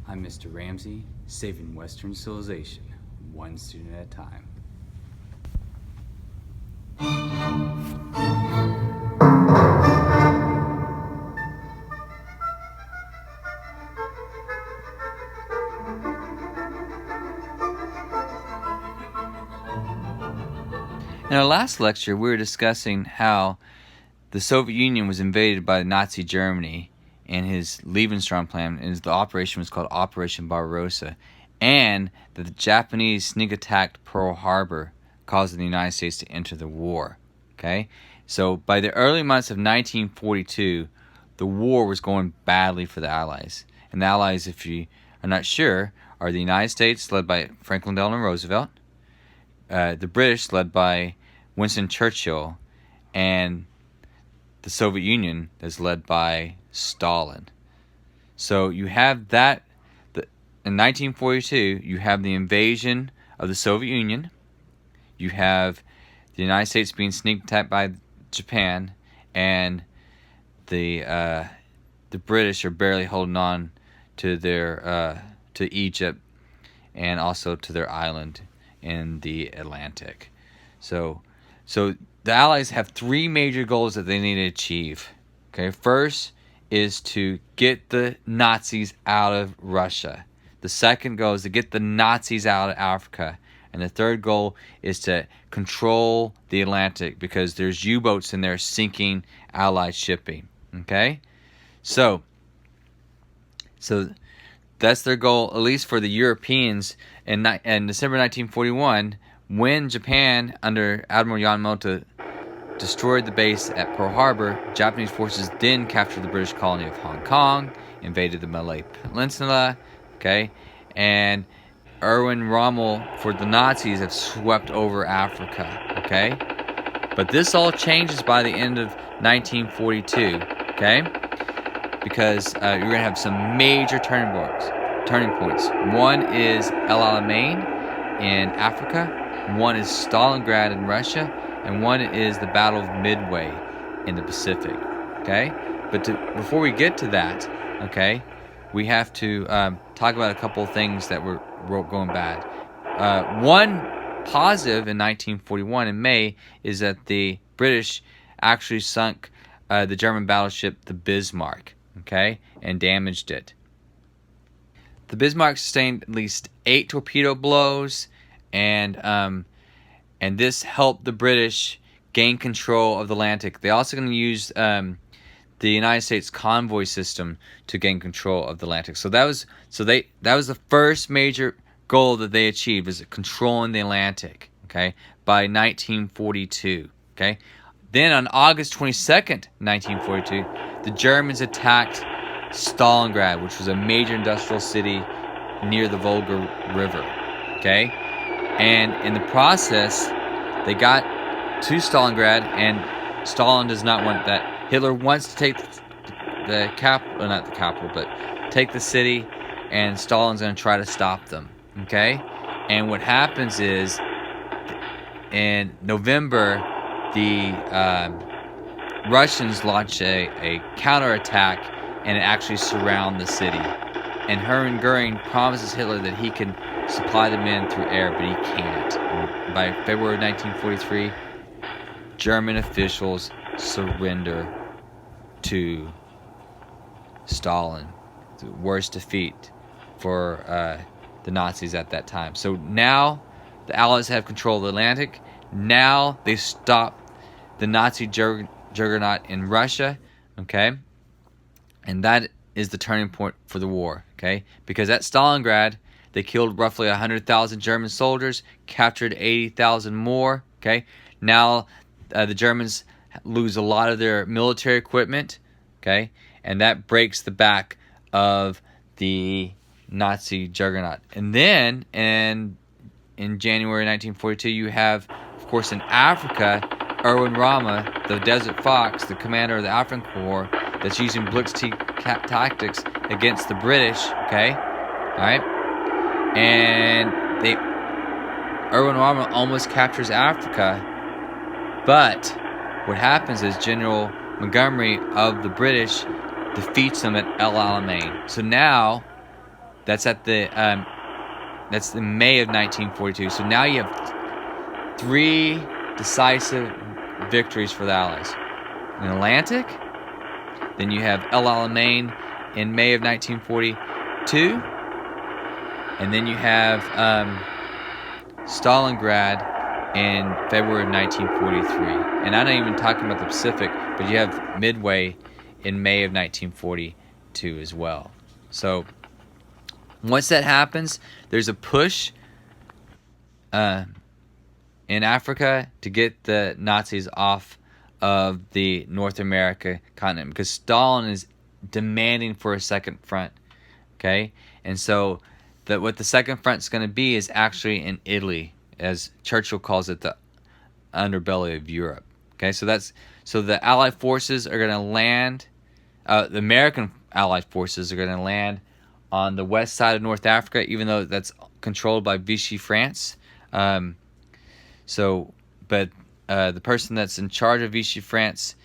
I'm Mr. Ramsey, saving Western civilization, one student at a time. In our last lecture, we were discussing how the Soviet Union was invaded by Nazi Germany and his Lebensraum plan, and the operation was called Operation Barbarossa, and that the Japanese sneak attacked Pearl Harbor, causing the United States to enter the war. Okay, so by the early months of 1942, the war was going badly for the Allies. And the Allies, if you are not sure, are the United States, led by Franklin Delano Roosevelt, the British, led by Winston Churchill, and the Soviet Union is led by Stalin. So you have that. In 1942, you have the invasion of the Soviet Union. You have the United States being sneak attacked by Japan, and the British are barely holding on to their to Egypt and also to their island in the Atlantic. So the Allies have three major goals that they need to achieve. Okay, first is to get the Nazis out of Russia. The second goal is to get the Nazis out of Africa. And the third goal is to control the Atlantic, because there's U-boats in there sinking Allied shipping. Okay? So that's their goal, at least for the Europeans. In December 1941, when Japan, under Admiral Yamamoto, destroyed the base at Pearl Harbor, Japanese forces then captured the British colony of Hong Kong, invaded the Malay Peninsula, okay, and Erwin Rommel for the Nazis have swept over Africa, okay? But this all changes by the end of 1942, okay? Because you're going to have some major turning points. One is El Alamein in Africa, one is Stalingrad in Russia, and one is the Battle of Midway in the Pacific, okay? But before we get to that, okay, we have to talk about a couple of things that were going bad. One positive in 1941 in May is that the British actually sunk the German battleship the Bismarck, okay, and damaged it. The Bismarck sustained at least 8 torpedo blows, and this helped the British gain control of the Atlantic. They also going to use the United States convoy system to gain control of the Atlantic. So that was the first major goal that they achieved, is controlling the Atlantic, okay, by 1942, okay? Then on August 22nd, 1942, the Germans attacked Stalingrad, which was a major industrial city near the Volga River, okay? And in the process, they got to Stalingrad, and Stalin does not want that. Hitler wants to take the capital, not the capital, but take the city, and Stalin's going to try to stop them, okay? And what happens is, in November, the Russians launch a counterattack and actually surround the city. And Hermann Goering promises Hitler that he can supply the men through air, but he can't. And by February 1943, German officials surrender to Stalin. The worst defeat for the Nazis at that time. So now the Allies have control of the Atlantic. Now they stop the Nazi juggernaut in Russia, okay? And that is the turning point for the war, okay? Because at Stalingrad, they killed roughly 100,000 German soldiers, captured 80,000 more, okay? Now the Germans lose a lot of their military equipment, okay? And that breaks the back of the Nazi juggernaut. And then in January 1942, you have, of course, in Africa, Erwin Rommel, the Desert Fox, the commander of the African Corps, that's using blitzkrieg tactics against the British, okay? All right? And Erwin Rommel almost captures Africa, but what happens is General Montgomery of the British defeats them at El Alamein. So now That's at the that's the May of 1942. So now you have 3 decisive victories for the Allies. In the Atlantic, then you have El Alamein in May of 1942, and then you have Stalingrad in February of 1943. And I'm not even talking about the Pacific, but you have Midway in May of 1942 as well. So once that happens, there's a push in Africa to get the Nazis off of the North America continent, because Stalin is demanding for a second front. Okay, and so what the second front is going to be is actually in Italy, as Churchill calls it, the underbelly of Europe. Okay, so the Allied forces are going to land. The American Allied forces are going to land on the west side of North Africa, even though that's controlled by Vichy France. But the person that's in charge of Vichy France,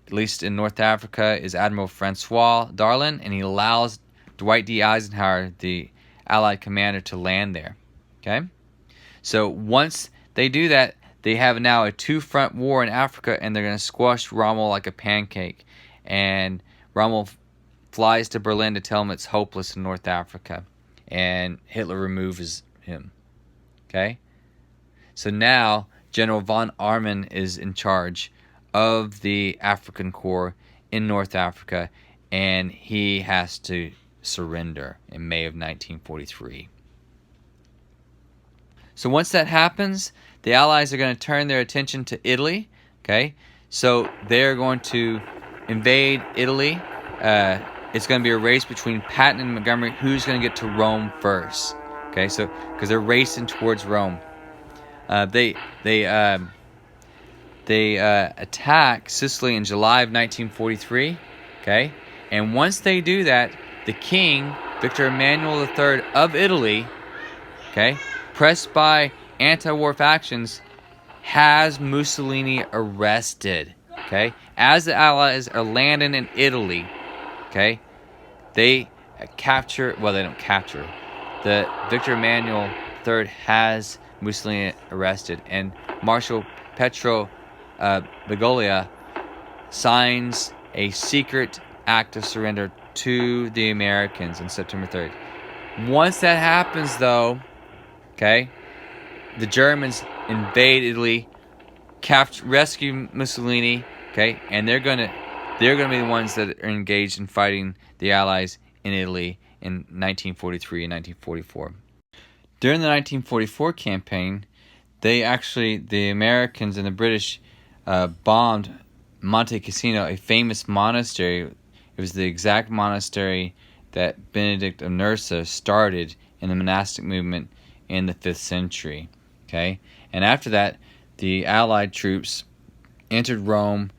at least in North Africa, is Admiral Francois Darlan, and he allows Dwight D. Eisenhower, the Allied commander, to land there. Okay? So once they do that, they have now a 2-front war in Africa, and they're going to squash Rommel like a pancake. And Rommel flies to Berlin to tell him it's hopeless in North Africa, and Hitler removes him. Okay? So now General von Arnim is in charge of the African Corps in North Africa, and he has to surrender in May of 1943. So once that happens, the Allies are going to turn their attention to Italy. Okay, so they're going to invade Italy. It's going to be a race between Patton and Montgomery, who's going to get to Rome first. Okay, so because they're racing towards Rome. They attack Sicily in July of 1943. Okay, and once they do that, the king, Victor Emmanuel III of Italy, okay, pressed by anti-war factions, has Mussolini arrested. Okay, as the Allies are landing in Italy, okay, they capture. Well, they don't capture. The Victor Emmanuel III has Mussolini arrested, and Marshal Pietro Badoglio signs a secret act of surrender to the Americans on September 3rd. Once that happens, though, okay, the Germans invade Italy, rescue Mussolini, okay, and they're gonna be the ones that are engaged in fighting the Allies in Italy in 1943 and 1944. During the 1944 campaign, the Americans and the British bombed Monte Cassino, a famous monastery. It was the exact monastery that Benedict of Nursia started in the monastic movement in the 5th century. Okay, and after that, the Allied troops entered Rome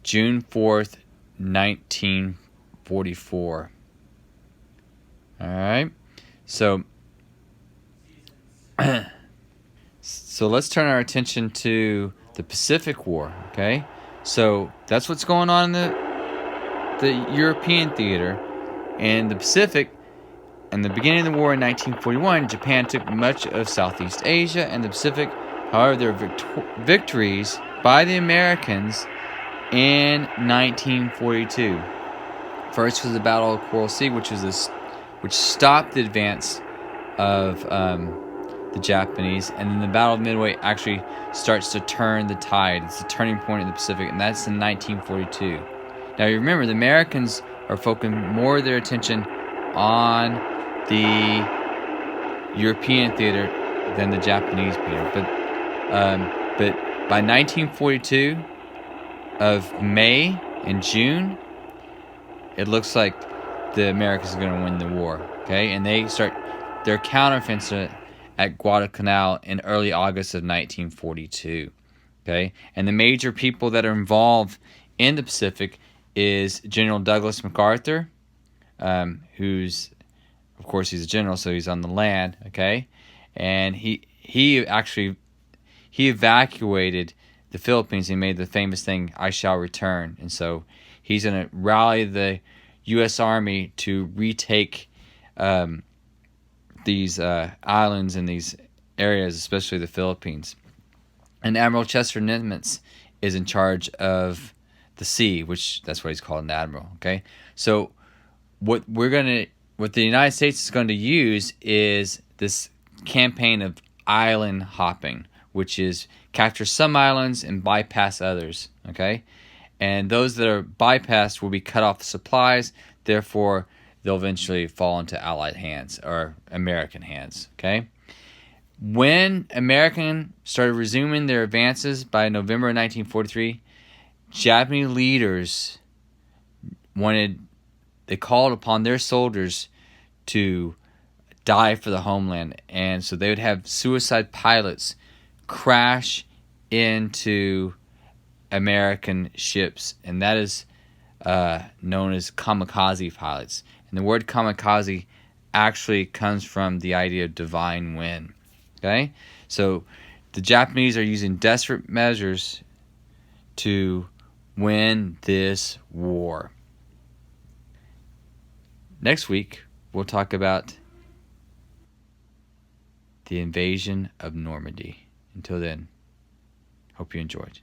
June 4th, 1944. All right, so let's turn our attention to the Pacific War. Okay, so that's what's going on in the European theater. And the Pacific, in the beginning of the war in 1941, Japan took much of Southeast Asia and the Pacific. However, there were victories by the Americans in 1942. First was the Battle of Coral Sea, which stopped the advance of the Japanese, and then the Battle of Midway actually starts to turn the tide. It's the turning point in the Pacific, and that's in 1942. Now, you remember, the Americans are focusing more of their attention on the European theater than the Japanese theater. But by 1942, of May and June, it looks like the Americans are going to win the war. Okay, and they start their counteroffensive at Guadalcanal in early August of 1942. Okay, and the major people that are involved in the Pacific is General Douglas MacArthur, who's, of course, he's a general, so he's on the land. Okay, and he evacuated the Philippines. He made the famous thing, "I shall return," and so he's going to rally the U.S. Army to retake these islands and these areas, especially the Philippines. And Admiral Chester Nimitz is in charge of the sea, which that's what he's called, an admiral. Okay, so what the United States is going to use is this campaign of island hopping, which is capture some islands and bypass others. Okay, and those that are bypassed will be cut off supplies. Therefore, they'll eventually fall into Allied hands or American hands. Okay. When American started resuming their advances by November 1943, Japanese leaders they called upon their soldiers to die for the homeland. And so they would have suicide pilots crash into American ships. And that is known as kamikaze pilots. And the word kamikaze actually comes from the idea of divine wind. Okay? So the Japanese are using desperate measures to win this war. Next week, we'll talk about the invasion of Normandy. Until then, hope you enjoyed.